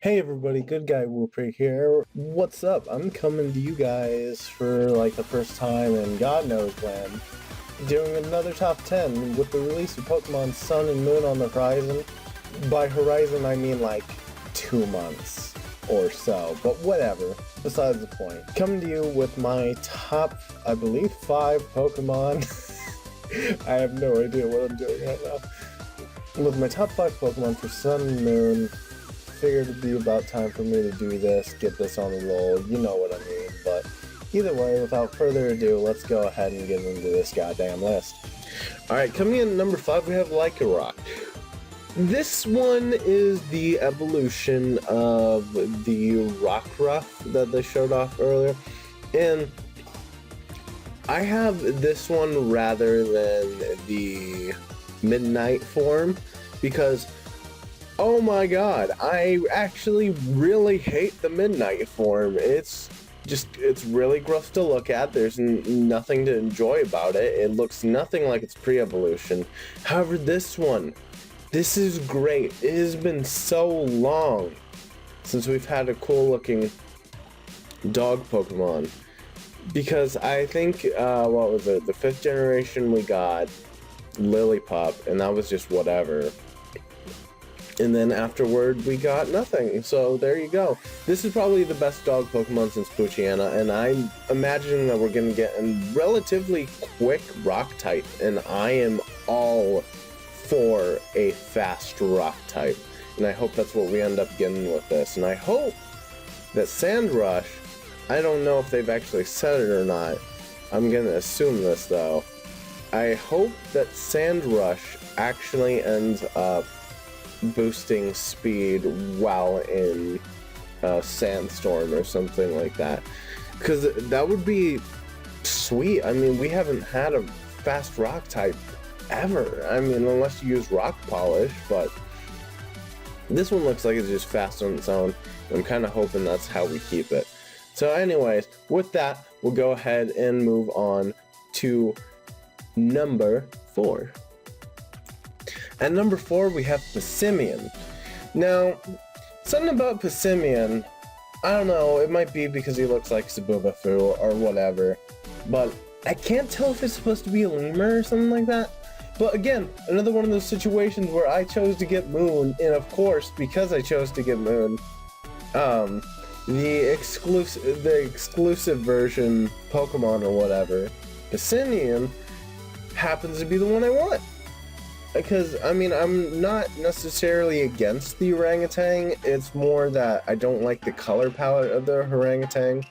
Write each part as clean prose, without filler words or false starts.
Hey everybody, good guy Wooper here. What's up? I'm coming to you guys for like the first time in God knows when, doing another top 10 with the release of Pokemon Sun and Moon on the horizon. By horizon I mean like 2 months or so, but whatever, besides the point. Coming to you with my top, I believe 5 Pokemon. I have no idea what I'm doing right now. With my top 5 Pokemon for Sun and Moon. Figured it'd be about time for me to do this, get this on the roll, you know what I mean, but either way, without further ado, let's go ahead and get into this goddamn list. Alright, coming in at number 5, we have Lycanroc. This one is the evolution of the Rockruff that they showed off earlier, and I have this one rather than the Midnight form, because oh my god, I actually really hate the Midnight form. It's really gross to look at. There's nothing to enjoy about it. It looks nothing like its pre-evolution. However, this one, this is great. It has been so long since we've had a cool looking dog Pokemon. Because I think, what was it, the 5th generation we got Lillipup, and that was just whatever. And then afterward, we got nothing. So there you go. This is probably the best dog Pokemon since Poochyena, and I'm imagining that we're going to get a relatively quick rock type, and I am all for a fast rock type. And I hope that's what we end up getting with this. And I hope that Sandrush, I don't know if they've actually said it or not. I'm going to assume this, though. I hope that Sandrush actually ends up boosting speed while in Sandstorm or something like that, because that would be sweet. I mean, we haven't had a fast rock type ever. I mean, unless you use rock polish, but this one looks like it's just fast on its own. I'm kind of hoping that's how we keep it. So anyways, with that, we'll go ahead and move on to number 4. At number 4, we have Passimian. Now, something about Passimian, I don't know, it might be because he looks like Sabubafoo or whatever, but I can't tell if it's supposed to be a lemur or something like that. But again, another one of those situations where I chose to get Moon, and of course, because I chose to get Moon, the exclusive version Pokemon or whatever, Passimian, happens to be the one I want. Because, I mean, I'm not necessarily against the orangutan, it's more that I don't like the color palette of the orangutan.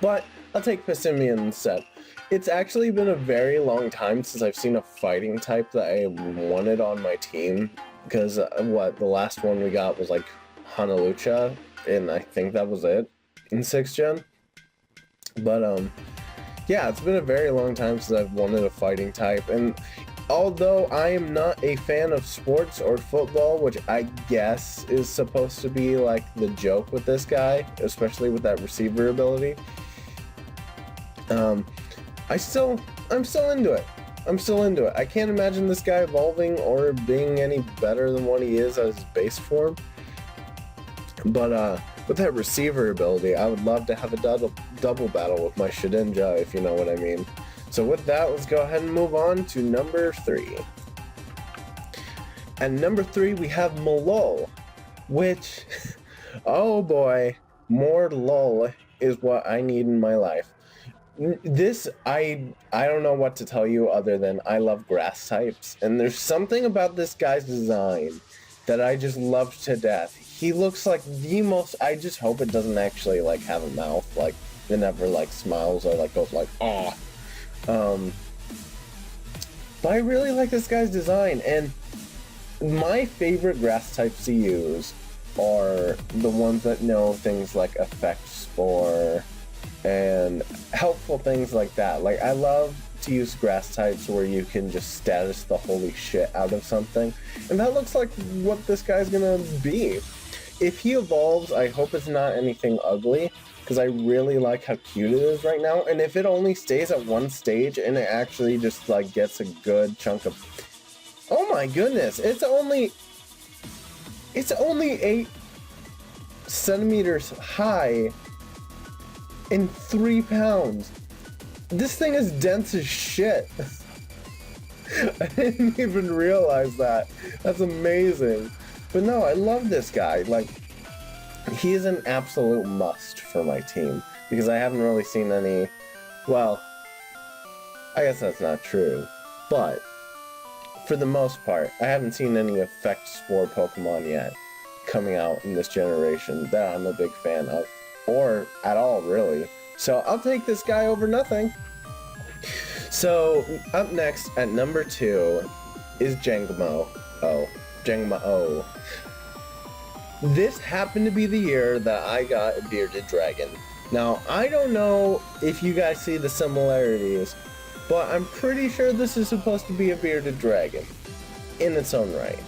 But I'll take Passimian instead. It's actually been a very long time since I've seen a fighting type that I wanted on my team. Because, the last one we got was like Honalucha, and I think that was it in 6th gen. But, yeah, it's been a very long time since I've wanted a fighting type, and although I am not a fan of sports or football, which I guess is supposed to be like the joke with this guy, especially with that receiver ability, I'm still into it. I'm still into it. I can't imagine this guy evolving or being any better than what he is as his base form. But with that receiver ability, I would love to have a double battle with my Shedinja, if you know what I mean. So with that, let's go ahead and move on to number 3. At number 3, we have Malol, which, oh boy, more lull is what I need in my life. This, I don't know what to tell you other than I love grass types, and there's something about this guy's design that I just love to death. He looks like the most, I just hope it doesn't actually like have a mouth, like it never like smiles or like goes like, oh. But I really like this guy's design, and my favorite grass types to use are the ones that know things like Effect Spore and helpful things like that. Like, I love to use grass types where you can just status the holy shit out of something, and that looks like what this guy's gonna be. If he evolves, I hope it's not anything ugly, because I really like how cute it is right now, and if it only stays at one stage and it actually just like gets a good chunk of, oh my goodness, it's only 8 centimeters high and 3 pounds. This thing is dense as shit. I didn't even realize that. That's amazing. But no, I love this guy. Like, he is an absolute must for my team because I haven't really seen any, well, I guess that's not true, but for the most part, I haven't seen any effect spore Pokemon yet coming out in this generation that I'm a big fan of, or at all, really. So I'll take this guy over nothing. So up next at number 2 is Jangmo-o. This happened to be the year that I got a bearded dragon. Now, I don't know if you guys see the similarities, but I'm pretty sure this is supposed to be a bearded dragon in its own right.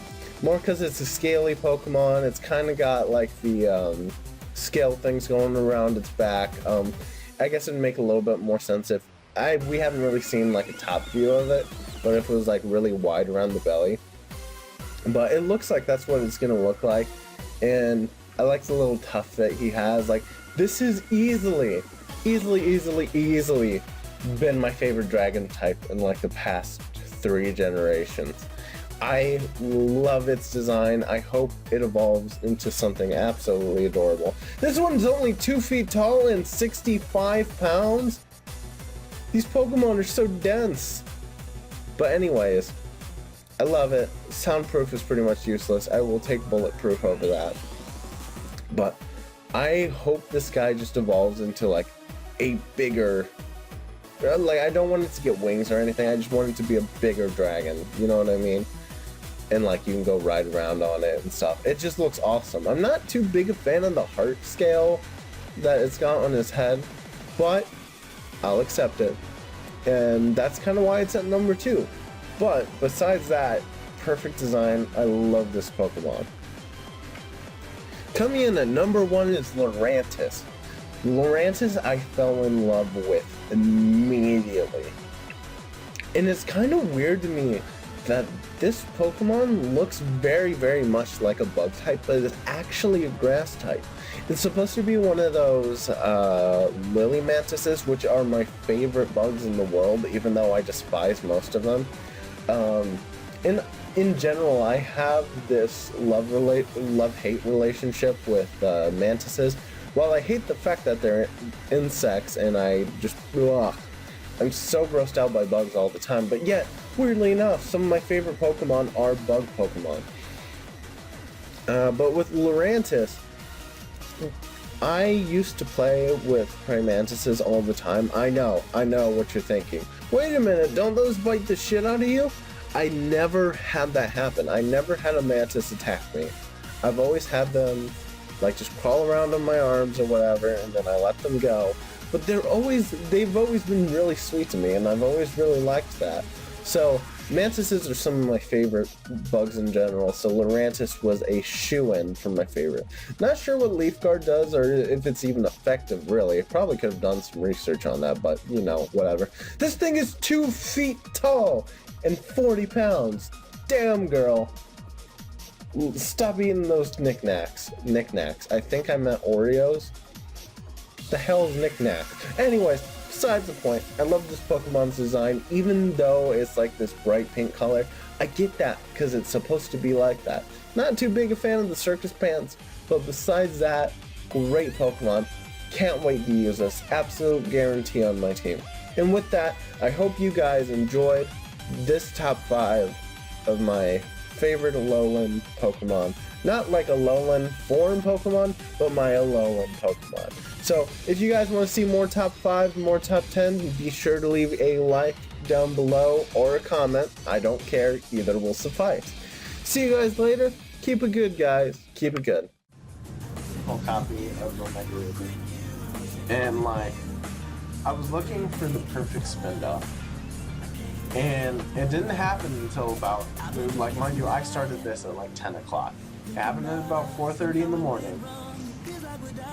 More because it's a scaly Pokemon. It's kind of got like the scale things going around its back. I guess it'd make a little bit more sense if we haven't really seen like a top view of it, but if it was like really wide around the belly. But it looks like that's what it's gonna look like, and I like the little tuft that he has. Like, this is easily been my favorite dragon type in like the past 3 generations. I love its design. I hope it evolves into something absolutely adorable. This one's only 2 feet tall and 65 pounds. These Pokemon are so dense. But anyways, I love it. Soundproof is pretty much useless. I will take bulletproof over that. But I hope this guy just evolves into like a bigger, like, I don't want it to get wings or anything. I just want it to be a bigger dragon. You know what I mean? And like you can go ride around on it and stuff. It just looks awesome. I'm not too big a fan of the heart scale that it's got on his head, but I'll accept it. And that's kind of why it's at number 2. But besides that, perfect design. I love this Pokemon. Coming in at number 1 is Lurantis. Lurantis I fell in love with immediately. And it's kind of weird to me that this Pokemon looks very, very much like a bug type, but it's actually a grass type. It's supposed to be one of those lily mantises, which are my favorite bugs in the world, even though I despise most of them. In general, I have this love-hate relationship with mantises. While I hate the fact that they're insects and I just, I'm so grossed out by bugs all the time, but yet, weirdly enough, some of my favorite Pokemon are bug Pokemon. But with Lurantis, I used to play with praying mantises all the time. I know what you're thinking. Wait a minute, don't those bite the shit out of you? I never had that happen. I never had a mantis attack me. I've always had them like just crawl around on my arms or whatever, and then I let them go. But they've always been really sweet to me, and I've always really liked that. So mantises are some of my favorite bugs in general, so Lurantis was a shoo-in for my favorite. Not sure what Leaf Guard does or if it's even effective, really. I probably could have done some research on that, but you know, whatever. This thing is 2 feet tall and 40 pounds. Damn, girl. Stop eating those knickknacks. I think I meant Oreos. The hell's knickknack? Anyways, besides the point, I love this Pokemon's design, even though it's like this bright pink color. I get that, because it's supposed to be like that. Not too big a fan of the circus pants, but besides that, great Pokemon. Can't wait to use this. Absolute guarantee on my team. And with that, I hope you guys enjoyed this top 5 of my favorite Alolan Pokemon. Not like Alolan foreign Pokemon, but my Alolan Pokemon. So, if you guys want to see more top 5, more top 10, be sure to leave a like down below or a comment. I don't care, either will suffice. See you guys later. Keep it good, guys. Keep it good. Full copy of the mechanism. And like, I was looking for the perfect spin off. And it didn't happen until about, like, mind you, I started this at like 10 o'clock. It happened at about 4:30 in the morning.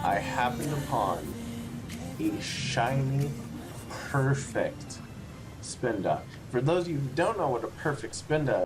I happened upon a shiny, perfect spin duck. For those of you who don't know what a perfect spin duck